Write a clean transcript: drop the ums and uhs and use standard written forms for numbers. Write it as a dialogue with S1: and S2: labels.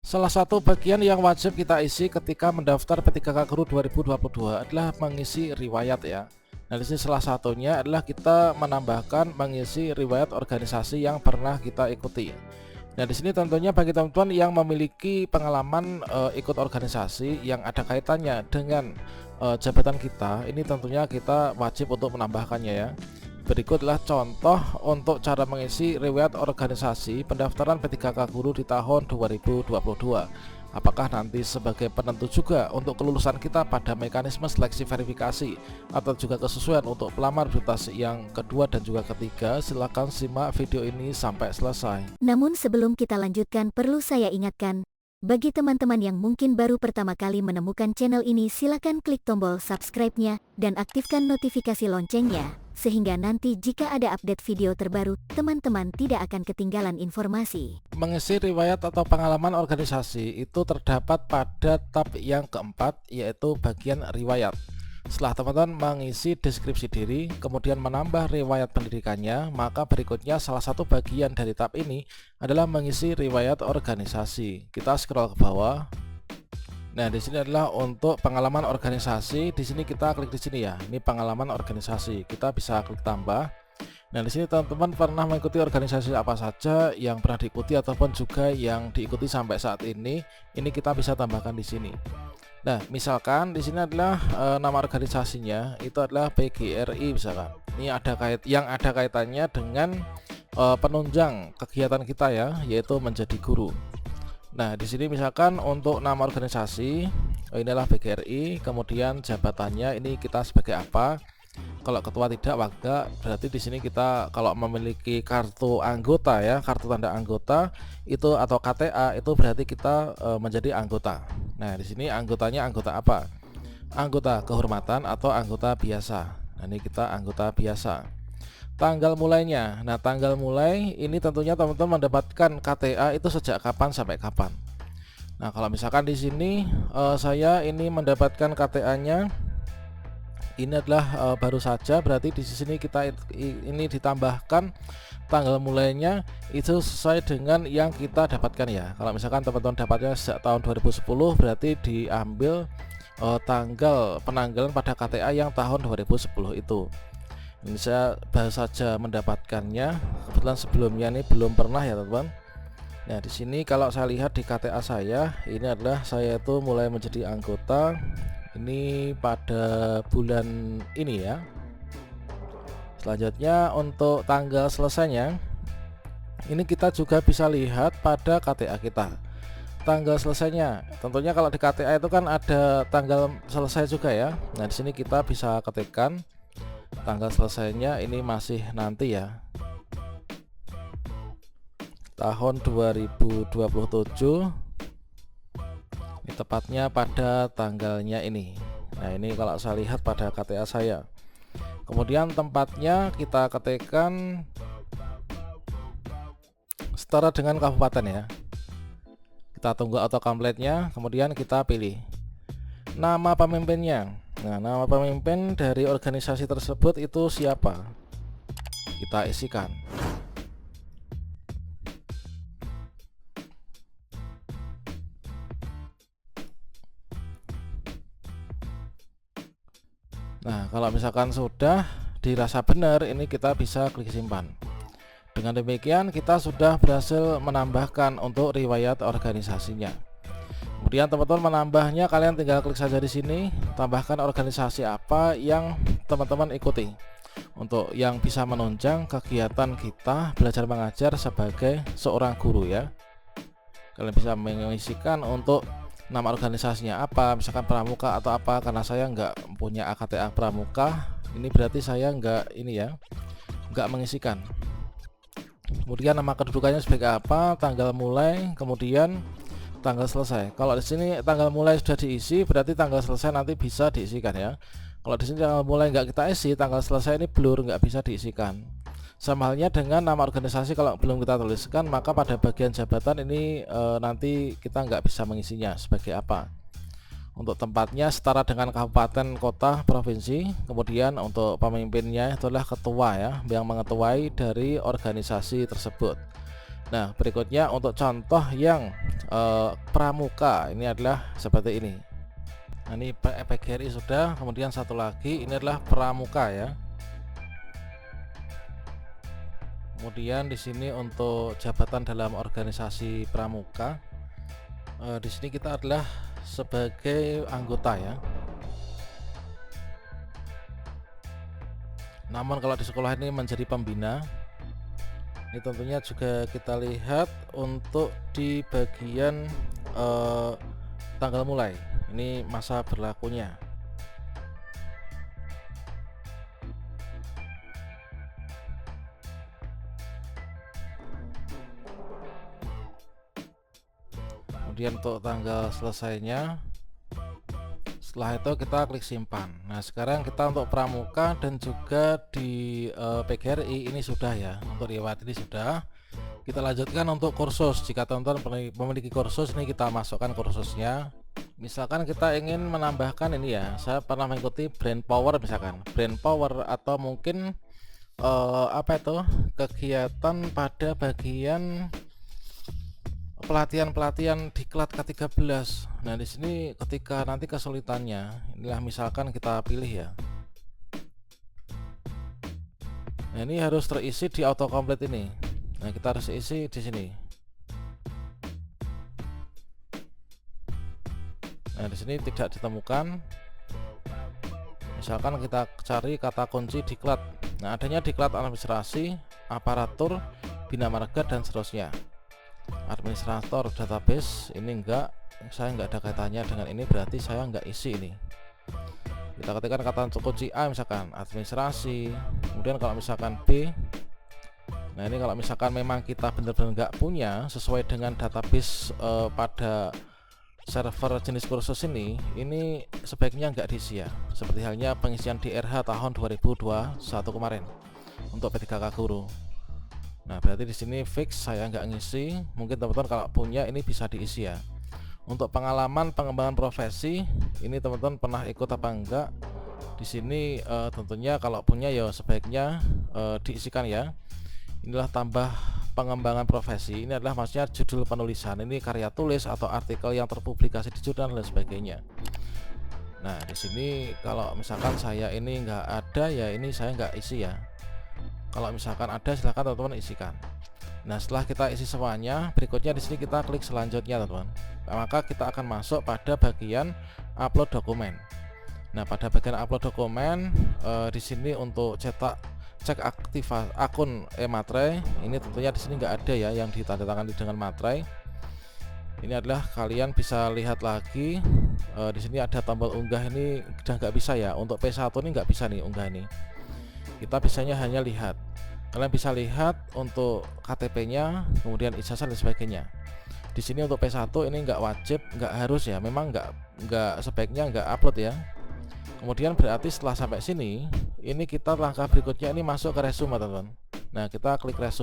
S1: Salah satu bagian yang wajib kita isi ketika mendaftar P3K Guru 2022 adalah mengisi riwayat ya. Nah, di sini salah satunya adalah kita menambahkan mengisi riwayat organisasi yang pernah kita ikuti. Nah, di sini tentunya bagi teman-teman yang memiliki pengalaman ikut organisasi yang ada kaitannya dengan jabatan kita, ini tentunya kita wajib untuk menambahkannya ya. Berikutlah contoh untuk cara mengisi riwayat organisasi pendaftaran P3K Guru di tahun 2022. Apakah nanti sebagai penentu juga untuk kelulusan kita pada mekanisme seleksi verifikasi atau juga kesesuaian untuk pelamar prioritas yang kedua dan juga ketiga? Silahkan simak video ini sampai selesai.
S2: Namun sebelum kita lanjutkan, perlu saya ingatkan, bagi teman-teman yang mungkin baru pertama kali menemukan channel ini, silakan klik tombol subscribe-nya dan aktifkan notifikasi loncengnya, sehingga nanti jika ada update video terbaru, teman-teman tidak akan ketinggalan informasi.
S1: Mengisi riwayat atau pengalaman organisasi itu terdapat pada tab yang keempat, yaitu bagian riwayat. Setelah teman-teman mengisi deskripsi diri, kemudian menambah riwayat pendidikannya, maka berikutnya salah satu bagian dari tab ini adalah mengisi riwayat organisasi. Kita scroll ke bawah. Nah, di sini adalah untuk pengalaman organisasi. Di sini kita klik di sini ya. Ini pengalaman organisasi. Kita bisa klik tambah. Nah, di sini teman-teman pernah mengikuti organisasi apa saja yang pernah diikuti ataupun juga yang diikuti sampai saat ini kita bisa tambahkan di sini. Nah, misalkan di sini adalah nama organisasinya itu adalah PGRI misalkan. Ini ada kaitannya dengan penunjang kegiatan kita ya, yaitu menjadi guru. Nah, di sini misalkan untuk nama organisasi inilah PGRI, kemudian jabatannya ini kita sebagai apa. Kalau ketua tidak, maka berarti di sini kita kalau memiliki kartu anggota ya, kartu tanda anggota itu atau KTA itu berarti kita menjadi anggota. Nah, di sini anggotanya anggota apa? Anggota kehormatan atau anggota biasa. Nah, ini kita anggota biasa. Tanggal mulainya. Nah, tanggal mulai ini tentunya teman-teman mendapatkan KTA itu sejak kapan sampai kapan. Nah, kalau misalkan di sini saya ini mendapatkan KTA-nya ini adalah baru saja, berarti di sini kita ini ditambahkan tanggal mulainya itu sesuai dengan yang kita dapatkan ya. Kalau misalkan teman-teman dapatnya sejak tahun 2010, berarti diambil tanggal penanggalan pada KTA yang tahun 2010 itu. Ini saya baru saja mendapatkannya, kebetulan sebelumnya ini belum pernah ya teman-teman. Nah, di sini kalau saya lihat di KTA saya, ini adalah saya itu mulai menjadi anggota ini pada bulan ini ya. Selanjutnya untuk tanggal selesainya, ini kita juga bisa lihat pada KTA kita. Tanggal selesainya, tentunya kalau di KTA itu kan ada tanggal selesai juga ya. Nah, di sini kita bisa ketikkan tanggal selesainya ini masih nanti ya, tahun 2027, ini tepatnya pada tanggalnya ini. Nah, ini kalau saya lihat pada KTA saya. Kemudian tempatnya kita ketikkan setara dengan kabupaten ya. Kita tunggu autocomplete-nya, kemudian kita pilih nama pemimpinnya. Nah, nama pemimpin dari organisasi tersebut itu siapa? Kita isikan. Nah, kalau misalkan sudah dirasa benar, ini kita bisa klik simpan. Dengan demikian kita sudah berhasil menambahkan untuk riwayat organisasinya. Kemudian teman-teman menambahnya, kalian tinggal klik saja di sini, tambahkan organisasi apa yang teman-teman ikuti untuk yang bisa menunjang kegiatan kita belajar mengajar sebagai seorang guru ya. Kalian bisa mengisikan untuk nama organisasinya apa, misalkan pramuka atau apa. Karena saya nggak punya KTA pramuka, ini berarti saya nggak mengisikan. Kemudian nama kedudukannya sebagai apa, tanggal mulai, kemudian tanggal selesai. Kalau di sini tanggal mulai sudah diisi, berarti tanggal selesai nanti bisa diisikan ya. Kalau di sini tanggal mulai nggak kita isi, tanggal selesai ini blur, nggak bisa diisikan. Sama halnya dengan nama organisasi, kalau belum kita tuliskan, maka pada bagian jabatan ini nanti kita nggak bisa mengisinya sebagai apa. Untuk tempatnya setara dengan kabupaten, kota, provinsi. Kemudian untuk pemimpinnya itulah ketua ya, yang mengetuai dari organisasi tersebut. Nah, berikutnya untuk contoh yang pramuka, ini adalah seperti ini. Nah, ini PGRI sudah, kemudian satu lagi ini adalah pramuka ya. Kemudian di sini untuk jabatan dalam organisasi pramuka, di sini kita adalah sebagai anggota ya. Namun kalau di sekolah ini menjadi pembina. Ini tentunya juga kita lihat untuk di bagian tanggal mulai, ini masa berlakunya. Kemudian untuk tanggal selesainya, setelah itu kita klik simpan. Nah, sekarang kita untuk pramuka dan juga di PGRI ini sudah ya, untuk riwayat ini sudah. Kita lanjutkan untuk kursus. Jika teman-teman memiliki kursus, ini kita masukkan kursusnya. Misalkan kita ingin menambahkan ini ya, saya pernah mengikuti brain power, misalkan brain power, atau mungkin apa itu, kegiatan pada bagian pelatihan diklat ke-13. Nah, di sini ketika nanti kesulitannya, inilah misalkan kita pilih ya. Nah, ini harus terisi di autocomplete ini. Nah, kita harus isi di sini. Nah, di sini tidak ditemukan. Misalkan kita cari kata kunci diklat. Nah, adanya diklat administrasi, aparatur, bina marga, dan seterusnya. Administrator database ini enggak, saya enggak ada kaitannya dengan ini, berarti saya enggak isi ini. Kita ketikkan kata kunci A, misalkan administrasi. Kemudian kalau misalkan B, nah ini kalau misalkan memang kita benar-benar enggak punya sesuai dengan database pada server jenis kursus ini sebaiknya enggak diisi ya. Seperti halnya pengisian DRH tahun 2021 kemarin untuk P3K Guru. Nah, berarti di sini fix saya nggak ngisi. Mungkin teman-teman kalau punya ini bisa diisi ya. Untuk pengalaman pengembangan profesi, ini teman-teman pernah ikut apa enggak? Di sini tentunya kalau punya ya sebaiknya diisikan ya. Inilah tambah pengembangan profesi. Ini adalah maksudnya judul penulisan. Ini karya tulis atau artikel yang terpublikasi di jurnal dan sebagainya. Nah, di sini kalau misalkan saya ini nggak ada ya, ini saya nggak isi ya. Kalau misalkan ada, silahkan teman-teman isikan. Nah, setelah kita isi semuanya, berikutnya di sini kita klik selanjutnya, teman-teman. Maka kita akan masuk pada bagian upload dokumen. Nah, pada bagian upload dokumen, di sini untuk cek aktif akun e-materai, ini tentunya di sini nggak ada ya yang ditandatangani dengan materai. Ini adalah kalian bisa lihat lagi. Di sini ada tombol unggah, ini udah nggak bisa ya. Untuk P1 ini nggak bisa nih unggah ini. Kita bisanya hanya lihat. Kalian bisa lihat untuk KTP-nya, kemudian ijazah dan sebagainya. Di sini untuk P1 ini nggak wajib, nggak harus ya. Memang nggak sebaiknya nggak upload ya. Kemudian berarti setelah sampai sini, ini kita langkah berikutnya ini masuk ke resume, teman-teman. Nah, kita klik resume.